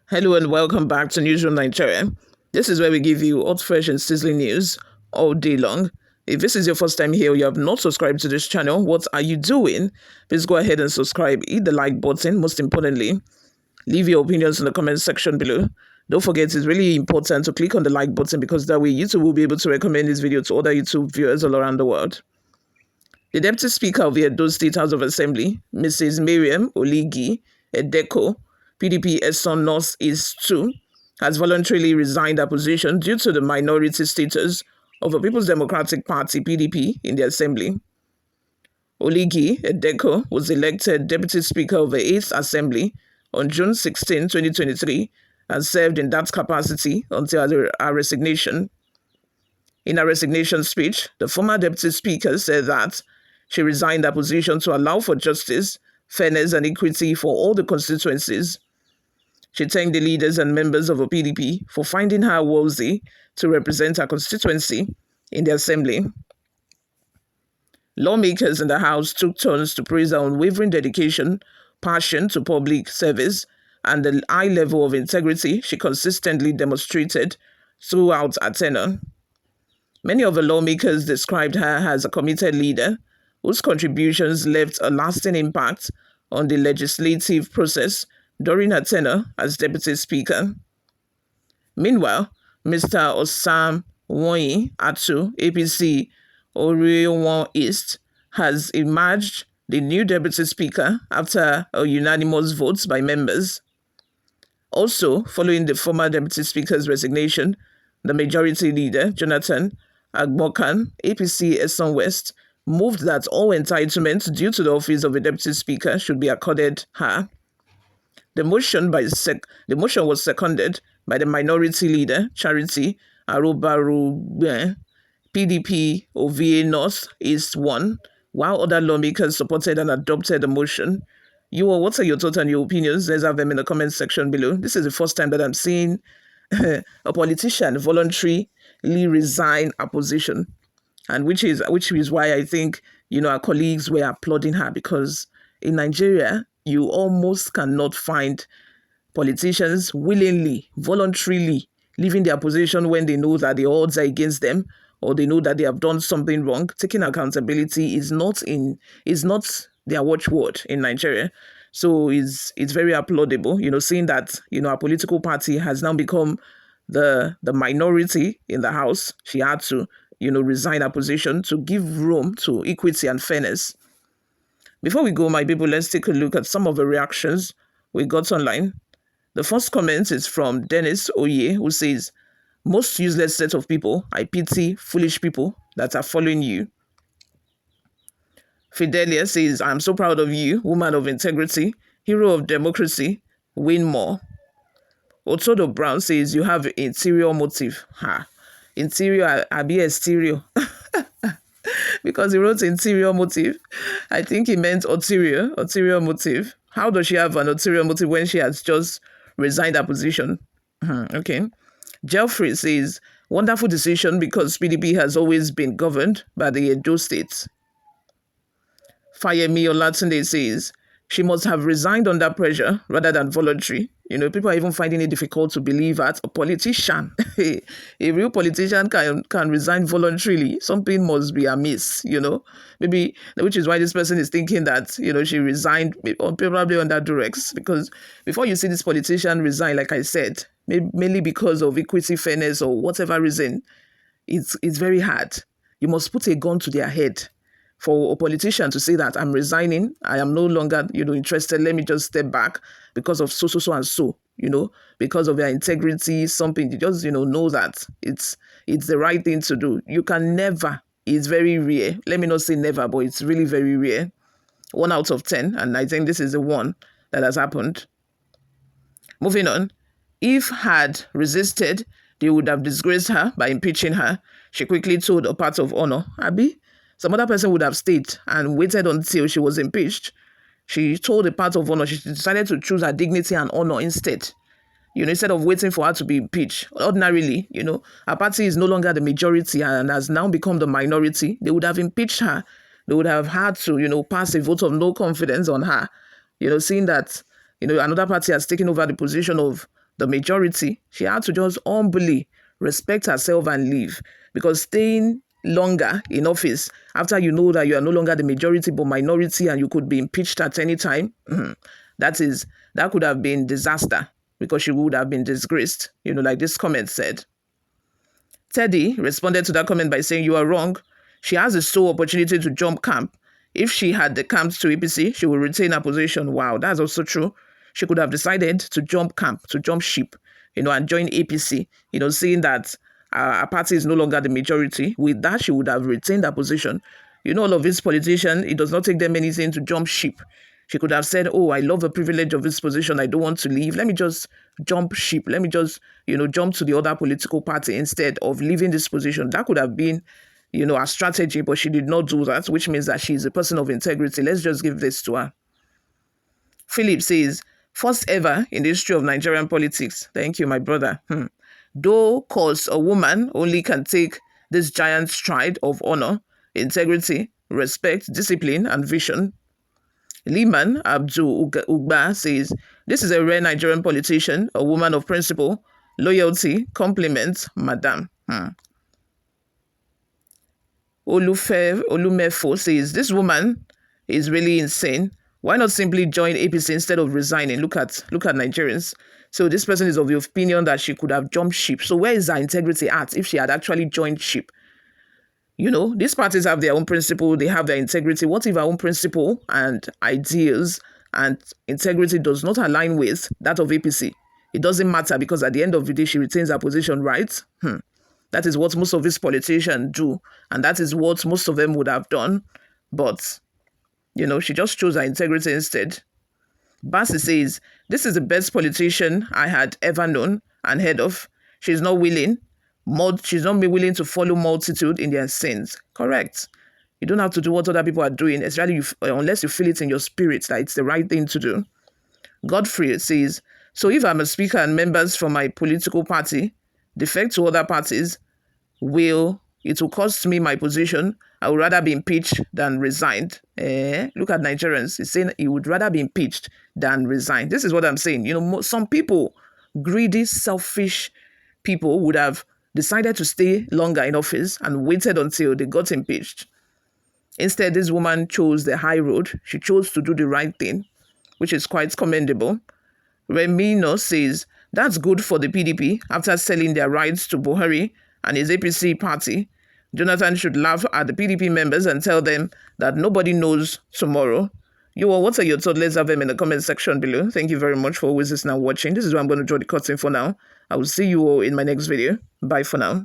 Hello and welcome back to Newsroom Nigeria. This is where we give you hot, fresh and sizzling news all day long. If this is your first time here or you have not subscribed to this channel, what are you doing? Please go ahead and subscribe, hit the like button, most importantly. Leave your opinions in the comment section below. Don't forget, it's really important to click on the like button because that way YouTube will be able to recommend this video to other YouTube viewers all around the world. The Deputy Speaker of the Edo State House of Assembly, Mrs. Miriam Oligi Edeko, PDP Eson North East 2, has voluntarily resigned her position due to the minority status of the People's Democratic Party, PDP, in the Assembly. Oligi Edeko was elected Deputy Speaker of the 8th Assembly on June 16, 2023, and served in that capacity until her resignation. In her resignation speech, the former Deputy Speaker said that she resigned her position to allow for justice, fairness, and equity for all the constituencies. She thanked the leaders and members of the PDP for finding her worthy to represent her constituency in the Assembly. Lawmakers in the House took turns to praise her unwavering dedication, passion to public service, and the high level of integrity she consistently demonstrated throughout her tenure. Many of the lawmakers described her as a committed leader whose contributions left a lasting impact on the legislative process during her tenure as Deputy Speaker. Meanwhile, Mr. Osam Woyi Atu, APC Orewan East, has emerged the new Deputy Speaker after a unanimous vote by members. Also, following the former Deputy Speaker's resignation, the Majority Leader, Jonathan Agbokan, APC Eson West, moved that all entitlements due to the office of a Deputy Speaker should be accorded her. The motion was seconded by the Minority Leader, Charity Arobarugbe, PDP Ovie North East 1, while other lawmakers supported and adopted the motion. What are your thoughts and your opinions? Let's have them in the comment section below. This is the first time that I'm seeing a politician voluntarily resign a position, and which is why I think our colleagues were applauding her, because in Nigeria you almost cannot find politicians willingly, voluntarily leaving their position when they know that the odds are against them or they know that they have done something wrong. Taking accountability is not their watchword in Nigeria. So it's very applaudable, seeing that, our political party has now become the minority in the House. She had to, resign her position to give room to equity and fairness. Before we go, my people, let's take a look at some of the reactions we got online. The first comment is from Dennis Oye, who says, "Most useless set of people. I pity foolish people that are following you." Fidelia says, "I'm so proud of you, woman of integrity, hero of democracy, win more." Otodo Brown says, "You have interior motive." Interior, abi exterior. Because he wrote interior motive. I think he meant ulterior motive. How does she have an ulterior motive when she has just resigned her position? Okay. Jeffrey says, "Wonderful decision because PDP has always been governed by the Edo State." Fayemi Olatunde says, "She must have resigned under pressure rather than voluntary." People are even finding it difficult to believe that a politician, a real politician can resign voluntarily. Something must be amiss, maybe, which is why this person is thinking that, she resigned probably under duress, because before you see this politician resign, like I said, mainly because of equity, fairness, or whatever reason, it's very hard. You must put a gun to their head for a politician to say that I'm resigning, I am no longer, interested, let me just step back because of so and so, because of their integrity, something, you just, know that it's the right thing to do. You can never, it's very rare. Let me not say never, but it's really very rare. 1 out of 10, and I think this is the one that has happened. Moving on. If had resisted, they would have disgraced her by impeaching her. She quickly told a part of honor, Abi. Some other person would have stayed and waited until she was impeached. She told a part of honor. She decided to choose her dignity and honor instead. Instead of waiting for her to be impeached. Ordinarily, her party is no longer the majority and has now become the minority. They would have impeached her. They would have had to, pass a vote of no confidence on her. Seeing that, another party has taken over the position of the majority, she had to just humbly respect herself and leave, because staying longer in office after you know that you are no longer the majority but minority and you could be impeached at any time, that could have been disaster, because she would have been disgraced, like this comment said. Teddy responded to that comment by saying, "You are wrong. She has the sole opportunity to jump camp. If she had the camp to APC, she would retain her position." Wow, that's also true. She could have decided to jump camp, to jump ship, and join APC, seeing that her party is no longer the majority. With that, she would have retained her position. All of these politicians, it does not take them anything to jump ship. She could have said, "Oh, I love the privilege of this position. I don't want to leave. Let me just jump ship. Let me just, jump to the other political party instead of leaving this position." That could have been, a strategy, but she did not do that, which means that she's a person of integrity. Let's just give this to her. Philip says, "First ever in the history of Nigerian politics." Thank you, my brother. Though, cause a woman only can take this giant stride of honor, integrity, respect, discipline, and vision. Liman Abdul Ugba says, "This is a rare Nigerian politician, a woman of principle, loyalty, compliments, madam." Olumefo says, "This woman is really insane. Why not simply join APC instead of resigning? Look at Nigerians." So this person is of the opinion that she could have jumped ship. So where is her integrity at if she had actually joined ship? These parties have their own principle, they have their integrity. What if our own principle and ideas and integrity does not align with that of APC? It doesn't matter, because at the end of the day, she retains her position, right? That is what most of these politicians do, and that is what most of them would have done. But, she just chose her integrity instead. Bassi says, "This is the best politician I had ever known and heard of. She's not willing to follow multitude in their sins." Correct. You don't have to do what other people are doing, especially unless you feel it in your spirit that it's the right thing to do. Godfrey says, "So if I'm a speaker and members from my political party defect to other parties, it will cost me my position. I would rather be impeached than resigned." Look at Nigerians. He's saying he would rather be impeached than resigned. This is what I'm saying. Some people, greedy, selfish people, would have decided to stay longer in office and waited until they got impeached. Instead, this woman chose the high road. She chose to do the right thing, which is quite commendable. Remino says, "That's good for the PDP after selling their rights to Buhari and his APC party. Jonathan should laugh at the PDP members and tell them that nobody knows tomorrow." What are your thoughts? Let's have them in the comment section below. Thank you very much for always listening and watching. This is where I'm going to draw the curtain for now. I will see you all in my next video. Bye for now.